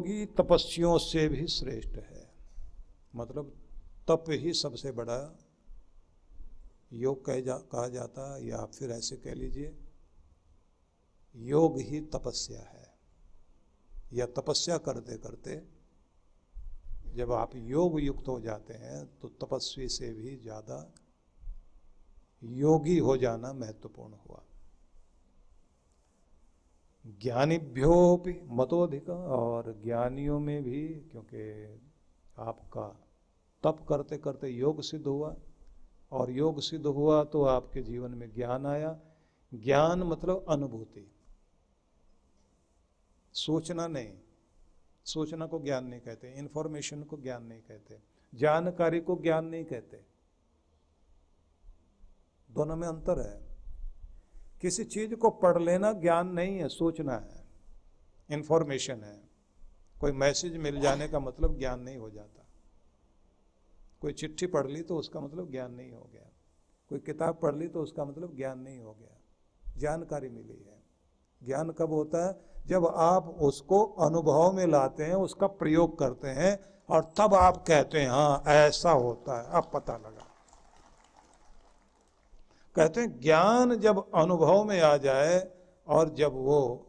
योगी तपस्वियों से भी श्रेष्ठ है। मतलब तप ही सबसे बड़ा योग कहा जाता है, या फिर ऐसे कह लीजिए योग ही तपस्या है। या तपस्या करते करते जब आप योग युक्त हो जाते हैं तो तपस्वी से भी ज़्यादा योगी हो जाना महत्वपूर्ण हुआ। ज्ञानिभ्योपि मतोधिक, और ज्ञानियों में भी, क्योंकि आपका तप करते करते योग सिद्ध हुआ, और योग सिद्ध हुआ तो आपके जीवन में ज्ञान आया। ज्ञान मतलब अनुभूति, सोचना नहीं। सोचना को ज्ञान नहीं कहते, इंफॉर्मेशन को ज्ञान नहीं कहते, जानकारी को ज्ञान नहीं कहते। दोनों में अंतर है। किसी चीज को पढ़ लेना ज्ञान नहीं है, सोचना है, इंफॉर्मेशन है। कोई मैसेज मिल जाने का मतलब ज्ञान नहीं हो जाता। कोई चिट्ठी पढ़ ली तो उसका मतलब ज्ञान नहीं हो गया। कोई किताब पढ़ ली तो उसका मतलब ज्ञान नहीं हो गया, जानकारी मिली है। ज्ञान कब होता है? जब आप उसको अनुभव में लाते हैं, उसका प्रयोग करते हैं, और तब आप कहते हैं हाँ ऐसा होता है, अब पता लगा। कहते हैं ज्ञान जब अनुभव में आ जाए और जब वो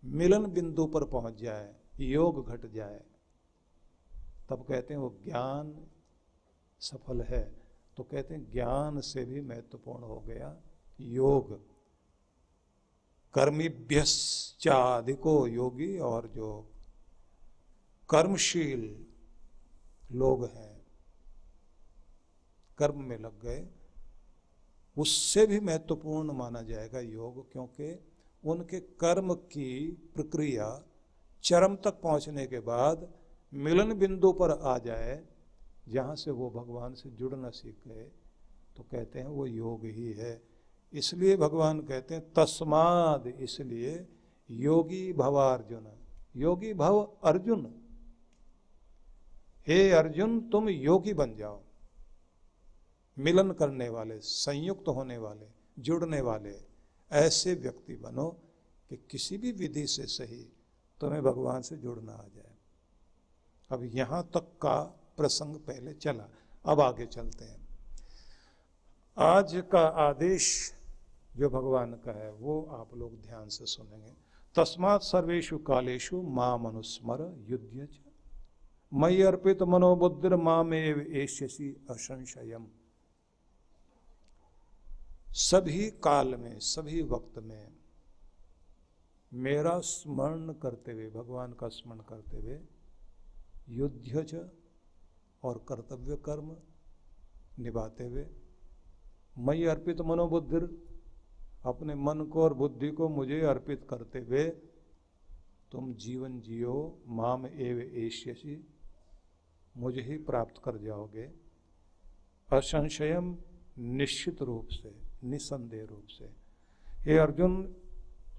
मिलन बिंदु पर पहुंच जाए, योग घट जाए, तब कहते हैं वो ज्ञान सफल है। तो कहते हैं ज्ञान से भी महत्वपूर्ण हो गया योग। कर्मिभ्यश्चाधिको योगी, और जो कर्मशील लोग हैं, कर्म में लग गए, उससे भी महत्वपूर्ण माना जाएगा योग। क्योंकि उनके कर्म की प्रक्रिया चरम तक पहुंचने के बाद मिलन बिंदु पर आ जाए, जहाँ से वो भगवान से जुड़ना सीख गए, तो कहते हैं वो योग ही है। इसलिए भगवान कहते हैं तस्माद, इसलिए योगी भवार्जुन, योगी भव अर्जुन, हे अर्जुन तुम योगी बन जाओ। मिलन करने वाले, संयुक्त होने वाले, जुड़ने वाले ऐसे व्यक्ति बनो कि किसी भी विधि से सही तुम्हें भगवान से जुड़ना आ जाए। अब यहाँ तक का प्रसंग पहले चला, अब आगे चलते हैं। आज का आदेश जो भगवान का है वो आप लोग ध्यान से सुनेंगे। तस्मात् सर्वेषु कालेषु माम अनुस्मर युध्य च मयि अर्पित मनोबुद्धिर मामेव एष्यसि असंशयम्। सभी काल में, सभी वक्त में मेरा स्मरण करते हुए, भगवान का स्मरण करते हुए, युध्य च, और कर्तव्य कर्म निभाते हुए, मयि अर्पित मनोबुद्धिर, अपने मन को और बुद्धि को मुझे अर्पित करते हुए तुम जीवन जियो। माम एव एष्यसि, मुझे ही प्राप्त कर जाओगे। असंशयम, निश्चित रूप से, निसंदेह रूप से। हे अर्जुन,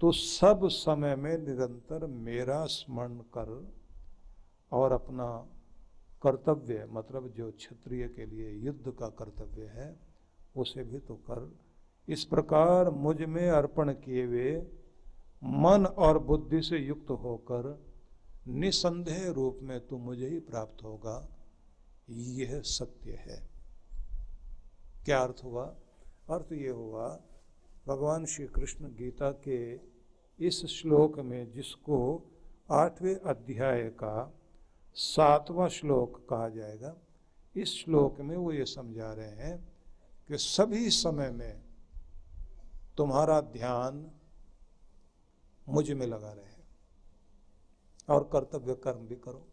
तू सब समय में निरंतर मेरा स्मरण कर, और अपना कर्तव्य, मतलब जो क्षत्रिय के लिए युद्ध का कर्तव्य है, उसे भी तो कर। इस प्रकार मुझ में अर्पण किए हुए मन और बुद्धि से युक्त होकर निसंदेह रूप में तू मुझे ही प्राप्त होगा। यह सत्य है। क्या अर्थ हुआ? अर्थ ये हुआ, भगवान श्री कृष्ण गीता के इस श्लोक में, जिसको 8वें अध्याय का 7वां श्लोक कहा जाएगा, इस श्लोक में वो ये समझा रहे हैं कि सभी समय में तुम्हारा ध्यान मुझ में लगा रहे, और कर्तव्य कर्म भी करो।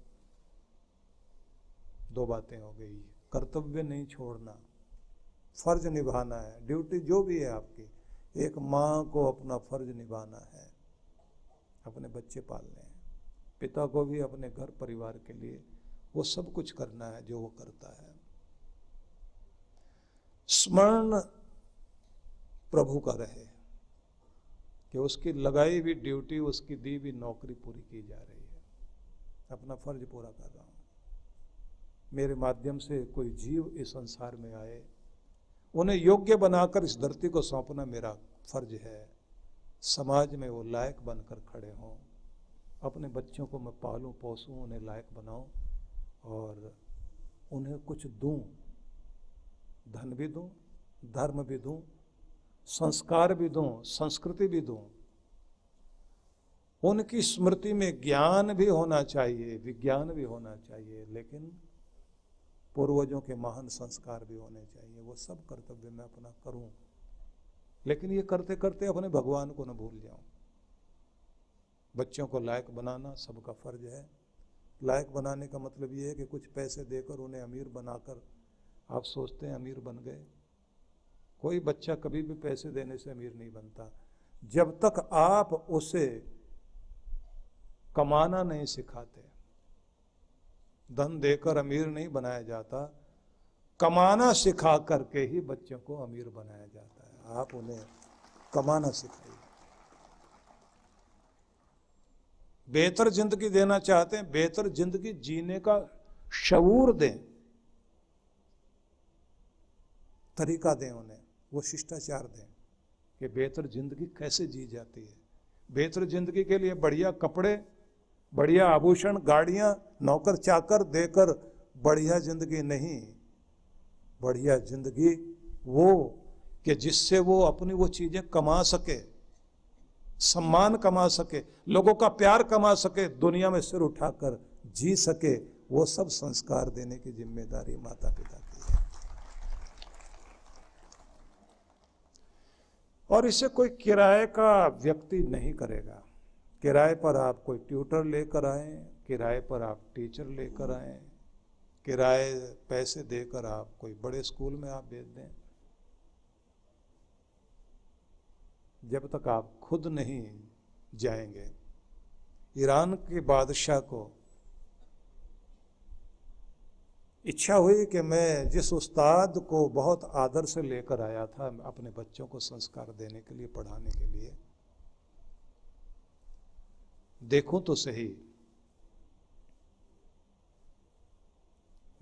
दो बातें हो गई। कर्तव्य नहीं छोड़ना, फर्ज निभाना है, ड्यूटी जो भी है आपकी। एक माँ को अपना फर्ज निभाना है, अपने बच्चे पालने हैं। पिता को भी अपने घर परिवार के लिए वो सब कुछ करना है जो वो करता है। स्मरण प्रभु का रहे कि उसकी लगाई हुई ड्यूटी, उसकी दी हुई नौकरी पूरी की जा रही है। अपना फर्ज पूरा कर रहा हूँ। मेरे माध्यम से कोई जीव इस संसार में आए, उन्हें योग्य बनाकर इस धरती को सौंपना मेरा फर्ज है। समाज में वो लायक बनकर खड़े हों, अपने बच्चों को मैं पालूं पोसूं, उन्हें लायक बनाऊं और उन्हें कुछ दूं, धन भी दूं, धर्म भी दूं, संस्कार भी दूं, संस्कृति भी दूं। उनकी स्मृति में ज्ञान भी होना चाहिए, विज्ञान भी होना चाहिए, लेकिन पूर्वजों के महान संस्कार भी होने चाहिए। वो सब कर्तव्य मैं अपना करूं, लेकिन ये करते करते अपने भगवान को न भूल जाऊं। बच्चों को लायक बनाना सबका फर्ज है। लायक बनाने का मतलब ये है कि कुछ पैसे देकर उन्हें अमीर बनाकर आप सोचते हैं अमीर बन गए। कोई बच्चा कभी भी पैसे देने से अमीर नहीं बनता। जब तक आप उसे कमाना नहीं सिखाते, धन देकर अमीर नहीं बनाया जाता, कमाना सिखा करके ही बच्चों को अमीर बनाया जाता है। आप उन्हें कमाना सिखाइए। बेहतर जिंदगी देना चाहते हैं, बेहतर जिंदगी जीने का शऊर दें, तरीका दें उन्हें, वो शिष्टाचार दें कि बेहतर जिंदगी कैसे जी जाती है। बेहतर जिंदगी के लिए बढ़िया कपड़े, बढ़िया आभूषण, गाड़ियां, नौकर चाकर देकर बढ़िया जिंदगी नहीं। बढ़िया जिंदगी वो कि जिससे वो अपनी वो चीजें कमा सके, सम्मान कमा सके, लोगों का प्यार कमा सके, दुनिया में सिर उठाकर जी सके। वो सब संस्कार देने की जिम्मेदारी माता पिता की है। और इसे कोई किराए का व्यक्ति नहीं करेगा। किराए पर आप कोई ट्यूटर लेकर आए, किराए पर आप टीचर लेकर आए, किराए पैसे देकर आप कोई बड़े स्कूल में आप भेज दें, जब तक आप खुद नहीं जाएंगे। ईरान के बादशाह को इच्छा हुई कि मैं जिस उस्ताद को बहुत आदर से लेकर आया था अपने बच्चों को संस्कार देने के लिए, पढ़ाने के लिए, देखूं तो सही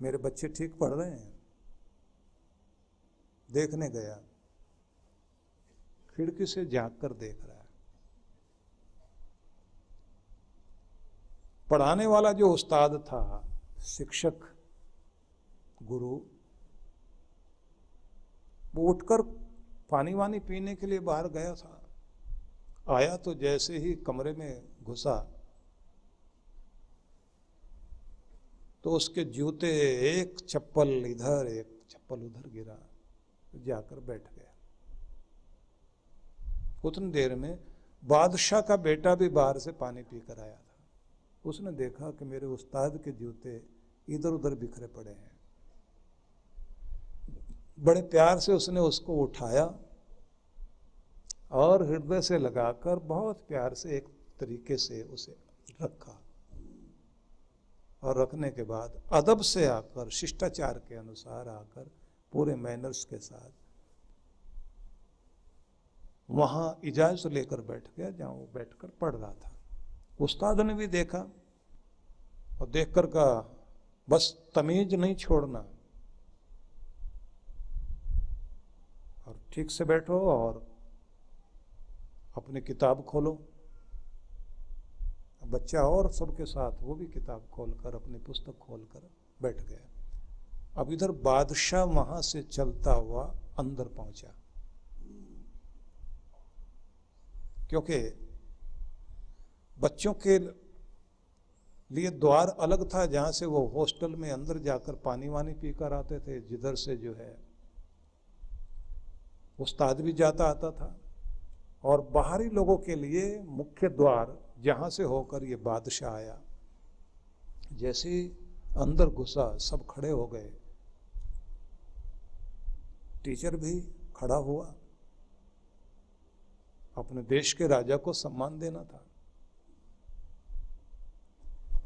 मेरे बच्चे ठीक पढ़ रहे हैं। देखने गया, खिड़की से झांक कर देख रहा है। पढ़ाने वाला जो उस्ताद था, शिक्षक, गुरु, वो उठकर पानी वानी पीने के लिए बाहर गया था। आया तो जैसे ही कमरे में घुसा तो उसके जूते, एक चप्पल इधर एक चप्पल उधर गिरा, जाकर बैठ गया। उतनी देर में बादशाह का बेटा भी बाहर से पानी पीकर आया था। उसने देखा कि मेरे उस्ताद के जूते इधर उधर बिखरे पड़े हैं। बड़े प्यार से उसने उसको उठाया और हृदय से लगाकर बहुत प्यार से एक तरीके से उसे रखा, और रखने के बाद अदब से आकर, शिष्टाचार के अनुसार आकर, पूरे मैनर्स के साथ वहां इजाजत लेकर बैठ गया जहां वो बैठकर पढ़ रहा था। उस्ताद ने भी देखा और देखकर कहा, बस तमीज नहीं छोड़ना, और ठीक से बैठो और अपनी किताब खोलो। बच्चा और सबके साथ वो भी किताब खोलकर, अपनी पुस्तक खोलकर बैठ गया। अब इधर बादशाह वहां से चलता हुआ अंदर पहुंचा, क्योंकि बच्चों के लिए द्वार अलग था जहां से वो हॉस्टल में अंदर जाकर पानी वानी पीकर आते थे, जिधर से जो है उस्ताद भी जाता आता था। और बाहरी लोगों के लिए मुख्य द्वार जहां से होकर ये बादशाह आया। जैसे ही अंदर घुसा सब खड़े हो गए, टीचर भी खड़ा हुआ, अपने देश के राजा को सम्मान देना था।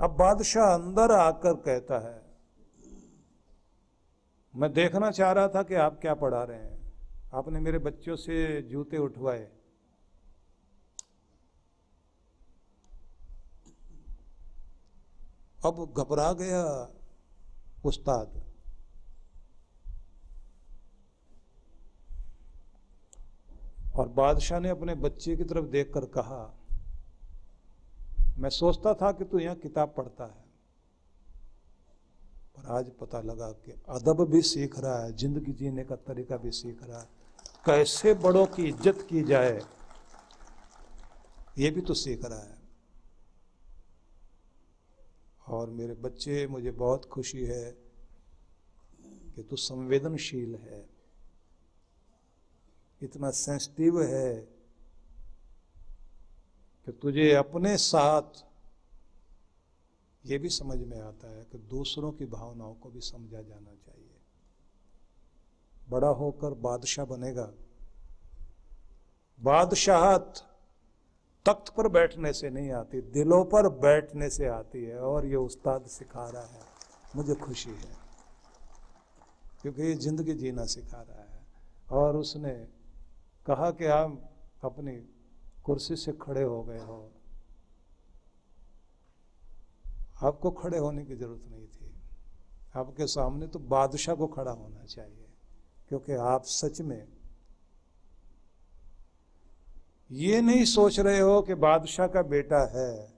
अब बादशाह अंदर आकर कहता है, मैं देखना चाह रहा था कि आप क्या पढ़ा रहे हैं, आपने मेरे बच्चों से जूते उठवाए। अब घबरा गया उस्ताद, और बादशाह ने अपने बच्चे की तरफ देखकर कहा, मैं सोचता था कि तू यहाँ किताब पढ़ता है, पर आज पता लगा कि अदब भी सीख रहा है, जिंदगी जीने का तरीका भी सीख रहा है, कैसे बड़ों की इज्जत की जाए ये भी तो सीख रहा है। और मेरे बच्चे, मुझे बहुत खुशी है कि तू संवेदनशील है, इतना सेंसिटिव है कि तुझे अपने साथ ये भी समझ में आता है कि दूसरों की भावनाओं को भी समझा जाना चाहिए। बड़ा होकर बादशाह बनेगा। बादशाहत तख्त पर बैठने से नहीं आती, दिलों पर बैठने से आती है, और ये उस्ताद सिखा रहा है। मुझे खुशी है क्योंकि ये जिंदगी जीना सिखा रहा है। और उसने कहा कि आप अपनी कुर्सी से खड़े हो गए हो, आपको खड़े होने की जरूरत नहीं थी। आपके सामने तो बादशाह को खड़ा होना चाहिए, क्योंकि आप सच में ये नहीं सोच रहे हो कि बादशाह का बेटा है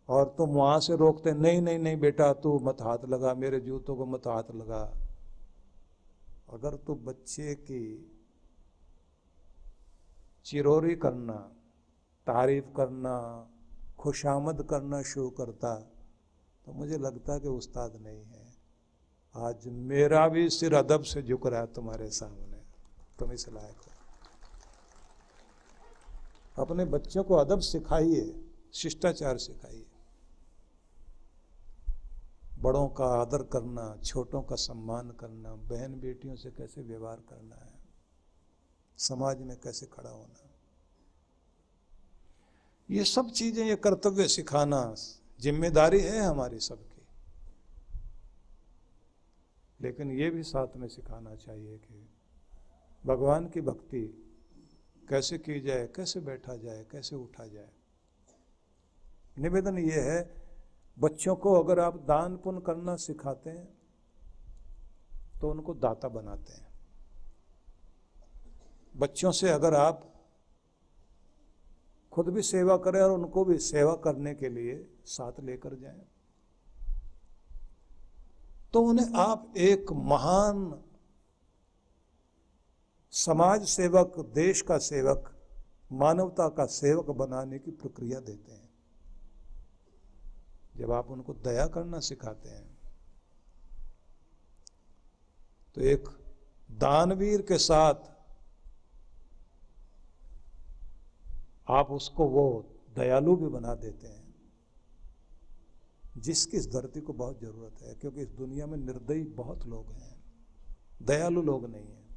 और तुम वहां से रोकते, नहीं नहीं नहीं बेटा तू मत हाथ लगा, मेरे जूतों को मत हाथ लगा। अगर तू बच्चे की चिरोरी करना, तारीफ करना, खुशामद करना शुरू करता तो मुझे लगता कि उस्ताद नहीं है। आज मेरा भी सिर अदब से झुक रहा है तुम्हारे सामने, तुम इस लायक हो। अपने बच्चों को अदब सिखाइए, शिष्टाचार सिखाइए, बड़ों का आदर करना, छोटों का सम्मान करना, बहन बेटियों से कैसे व्यवहार करना है, समाज में कैसे खड़ा होना, ये सब चीजें, ये कर्तव्य सिखाना जिम्मेदारी है हमारी सबकी। लेकिन ये भी साथ में सिखाना चाहिए कि भगवान की भक्ति कैसे की जाए, कैसे बैठा जाए, कैसे उठा जाए। निवेदन ये है, बच्चों को अगर आप दान पुण्य करना सिखाते हैं तो उनको दाता बनाते हैं। बच्चों से अगर आप खुद भी सेवा करें और उनको भी सेवा करने के लिए साथ लेकर जाएं, तो उन्हें आप एक महान समाज सेवक, देश का सेवक, मानवता का सेवक बनाने की प्रक्रिया देते हैं। जब आप उनको दया करना सिखाते हैं तो एक दानवीर के साथ आप उसको वो दयालु भी बना देते हैं, जिसकी इस धरती को बहुत जरूरत है। क्योंकि इस दुनिया में निर्दयी बहुत लोग हैं, दयालु लोग नहीं हैं।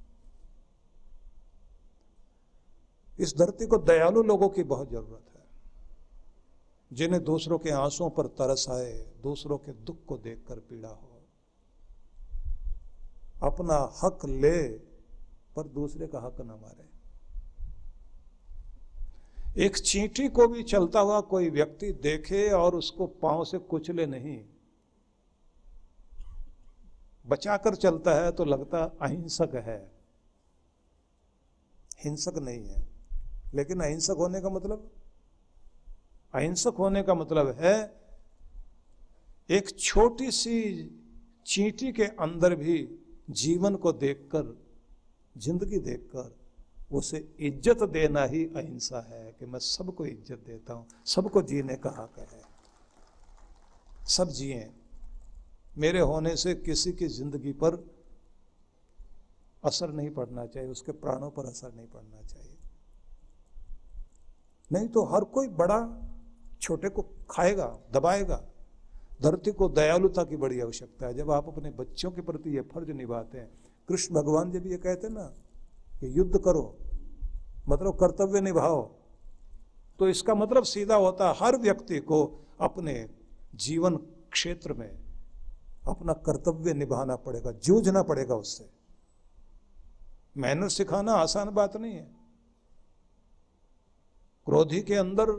इस धरती को दयालु लोगों की बहुत जरूरत है, जिन्हें दूसरों के आंसुओं पर तरस आए, दूसरों के दुख को देखकर पीड़ा हो, अपना हक ले पर दूसरे का हक न मारे। एक चींटी को भी चलता हुआ कोई व्यक्ति देखे और उसको पांव से कुचले नहीं, बचाकर चलता है तो लगता अहिंसक है, हिंसक नहीं है। लेकिन अहिंसक होने का मतलब, अहिंसक होने का मतलब है एक छोटी सी चींटी के अंदर भी जीवन को देखकर, जिंदगी देखकर उसे इज्जत देना ही अहिंसा है। कि मैं सबको इज्जत देता हूं, सबको जीने का हक है, सब जिए, मेरे होने से किसी की जिंदगी पर असर नहीं पड़ना चाहिए, उसके प्राणों पर असर नहीं पड़ना चाहिए। नहीं तो हर कोई बड़ा छोटे को खाएगा, दबाएगा। धरती को दयालुता की बड़ी आवश्यकता है। जब आप अपने बच्चों के प्रति ये फर्ज निभाते हैं, कृष्ण भगवान जब ये कहते हैं ना कि युद्ध करो, मतलब कर्तव्य निभाओ, तो इसका मतलब सीधा होता है हर व्यक्ति को अपने जीवन क्षेत्र में अपना कर्तव्य निभाना पड़ेगा, जूझना पड़ेगा उससे। मेहनत सिखाना आसान बात नहीं है। क्रोधी के अंदर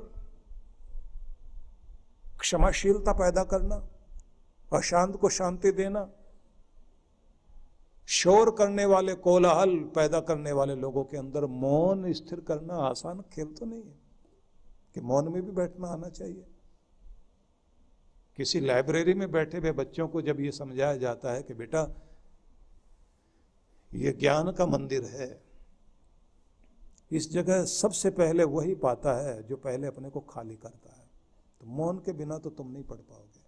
क्षमाशीलता पैदा करना, अशांत को शांति देना, शोर करने वाले, कोलाहल पैदा करने वाले लोगों के अंदर मौन स्थिर करना आसान खेल तो नहीं है। कि मौन में भी बैठना आना चाहिए। किसी लाइब्रेरी में बैठे हुए बच्चों को जब ये समझाया जाता है कि बेटा ये ज्ञान का मंदिर है, इस जगह सबसे पहले वही पाता है जो पहले अपने को खाली करता है, तो मौन के बिना तो तुम नहीं पढ़ पाओगे।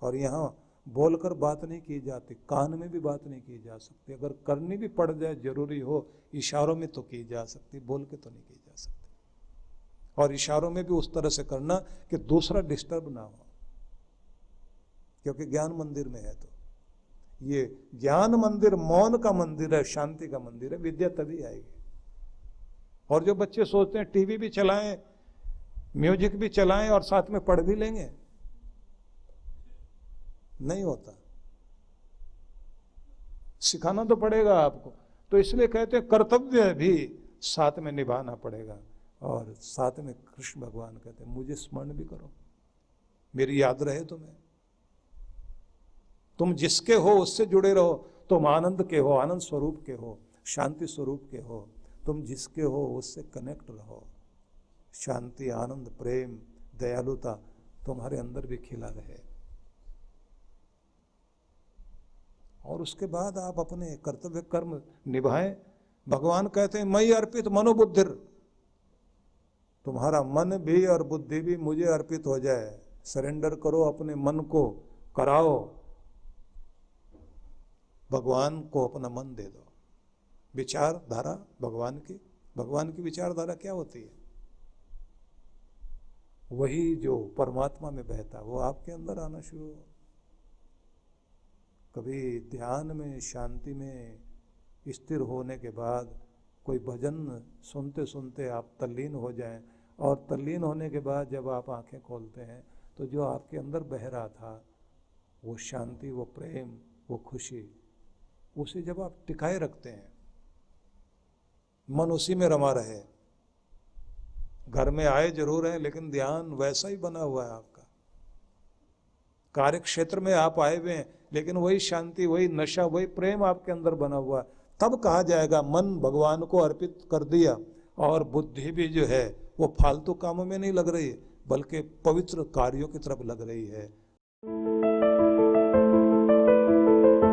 और यहाँ बोलकर बात नहीं की जाती, कान में भी बात नहीं की जा सकती। अगर करनी भी पड़ जाए जरूरी हो, इशारों में तो की जा सकती, बोल के तो नहीं की जा सकती। और इशारों में भी उस तरह से करना कि दूसरा डिस्टर्ब ना हो, क्योंकि ज्ञान मंदिर में है। तो ये ज्ञान मंदिर मौन का मंदिर है, शांति का मंदिर है, विद्या तभी आएगी। और जो बच्चे सोचते हैं टीवी भी चलाएं, म्यूजिक भी चलाएं और साथ में पढ़ भी लेंगे, नहीं होता। सिखाना तो पड़ेगा आपको। तो इसलिए कहते हैं कर्तव्य भी साथ में निभाना पड़ेगा। और साथ में कृष्ण भगवान कहते हैं मुझे स्मरण भी करो, मेरी याद रहे तुम्हें। तुम जिसके हो उससे जुड़े रहो। तुम आनंद के हो, आनंद स्वरूप के हो, शांति स्वरूप के हो। तुम जिसके हो उससे कनेक्ट रहो। शांति, आनंद, प्रेम, दयालुता तुम्हारे अंदर भी खिला रहे। और उसके बाद आप अपने कर्तव्य कर्म निभाएं। भगवान कहते हैं मई अर्पित मनोबुद्धिर, तुम्हारा मन भी और बुद्धि भी मुझे अर्पित हो जाए। सरेंडर करो अपने मन को, कराओ, भगवान को अपना मन दे दो। विचारधारा भगवान की विचारधारा क्या होती है? वही जो परमात्मा में बहता है वो आपके अंदर आना शुरू हो। कभी ध्यान में, शांति में स्थिर होने के बाद कोई भजन सुनते सुनते आप तल्लीन हो जाएं, और तल्लीन होने के बाद जब आप आंखें खोलते हैं तो जो आपके अंदर बह रहा था वो शांति, वो प्रेम, वो खुशी, उसे जब आप टिकाए रखते हैं, मन उसी में रमा रहे। घर में आए जरूर हैं लेकिन ध्यान वैसा ही बना हुआ है आपका। कार्य क्षेत्र में आप आए हुए हैं लेकिन वही शांति, वही नशा, वही प्रेम आपके अंदर बना हुआ। तब कहा जाएगा मन भगवान को अर्पित कर दिया। और बुद्धि भी जो है वो फालतू कामों में नहीं लग रही है, बल्कि पवित्र कार्यों की तरफ लग रही है।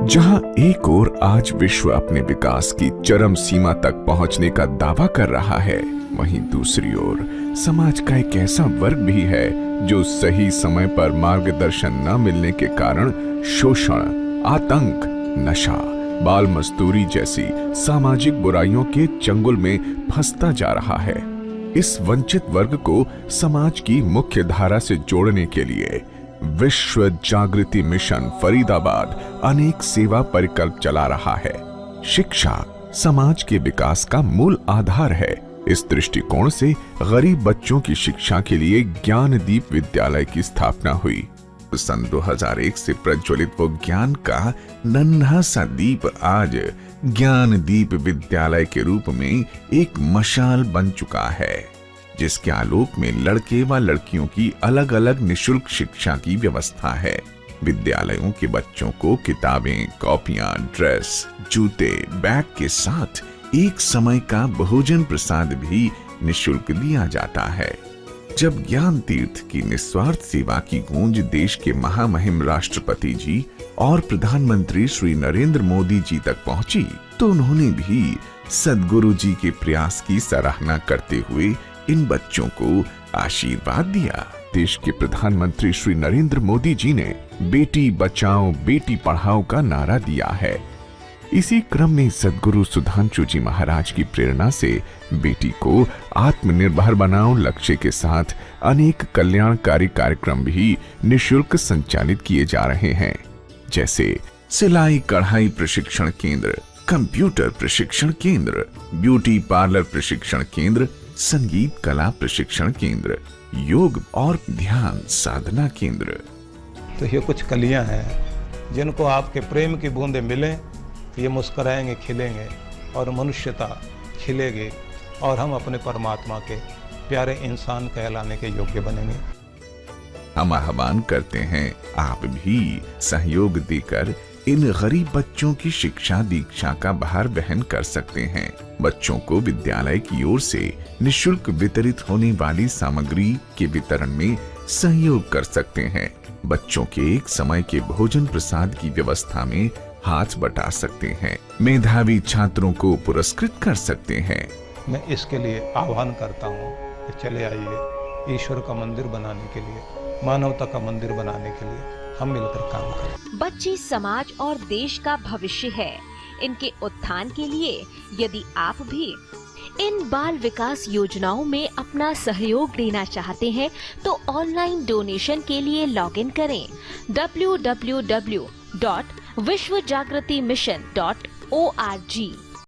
जहां एक ओर आज विश्व अपने विकास की चरम सीमा तक पहुंचने का दावा कर रहा है, वहीं दूसरी ओर समाज का एक ऐसा वर्ग भी है जो सही समय पर मार्गदर्शन न मिलने के कारण शोषण, आतंक, नशा, बाल मजदूरी जैसी सामाजिक बुराइयों के चंगुल में फंसता जा रहा है। इस वंचित वर्ग को समाज की मुख्य धारा से जोड़ने के लिए विश्व जागृति मिशन फरीदाबाद अनेक सेवा परिकल्प चला रहा है। शिक्षा समाज के विकास का मूल आधार है। इस दृष्टिकोण से गरीब बच्चों की शिक्षा के लिए ज्ञानदीप विद्यालय की स्थापना हुई। सन 2001 से प्रज्वलित वो ज्ञान का नन्हा सा दीप आज ज्ञानदीप विद्यालय के रूप में एक मशाल बन चुका है, जिसके आलोक में लड़के व लड़कियों की अलग अलग निशुल्क शिक्षा की व्यवस्था है। विद्यालयों के बच्चों को किताबें, कॉपियां, ड्रेस, जूते, बैग के साथ एक समय का भोजन प्रसाद भी निशुल्क दिया जाता है। जब ज्ञान तीर्थ की निस्वार्थ सेवा की गूंज देश के महामहिम राष्ट्रपति जी और प्रधानमंत्री श्री नरेंद्र मोदी जी तक पहुंची, तो उन्होंने भी सद्गुरु जी के प्रयास की सराहना करते हुए इन बच्चों को आशीर्वाद दिया। देश के प्रधानमंत्री श्री नरेंद्र मोदी जी ने बेटी बचाओ बेटी पढ़ाओ का नारा दिया है। इसी क्रम में सद्गुरु सुधांशु जी महाराज की प्रेरणा से बेटी को आत्मनिर्भर बनाओ लक्ष्य के साथ अनेक कल्याणकारी कार्यक्रम भी निशुल्क संचालित किए जा रहे हैं, जैसे सिलाई कढ़ाई प्रशिक्षण केंद्र, कंप्यूटर प्रशिक्षण केंद्र, ब्यूटी पार्लर प्रशिक्षण केंद्र, संगीत कला प्रशिक्षण केंद्र, योग और ध्यान साधना केंद्र। तो ये कुछ कलियां हैं जिनको आपके प्रेम की बूंदें मिलें, ये मुस्कुराएंगे, खिलेंगे और मनुष्यता खिलेगी और हम अपने परमात्मा के प्यारे इंसान कहलाने के योग्य बनेंगे। हम आह्वान करते हैं आप भी सहयोग देकर इन गरीब बच्चों की शिक्षा दीक्षा का भार वहन कर सकते हैं। बच्चों को विद्यालय की ओर से निशुल्क वितरित होने वाली सामग्री के वितरण में सहयोग कर सकते हैं। बच्चों के एक समय के भोजन प्रसाद की व्यवस्था में हाथ बटा सकते हैं। मेधावी छात्रों को पुरस्कृत कर सकते हैं। मैं इसके लिए आह्वान करता हूँ कि चले आइए, ईश्वर का मंदिर बनाने के लिए, मानवता का मंदिर बनाने के लिए हम मिलकर काम करें। बच्चे समाज और देश का भविष्य है। इनके उत्थान के लिए यदि आप भी इन बाल विकास योजनाओं में अपना सहयोग देना चाहते हैं तो ऑनलाइन डोनेशन के लिए लॉगिन करें www.vishwajagritimission.org।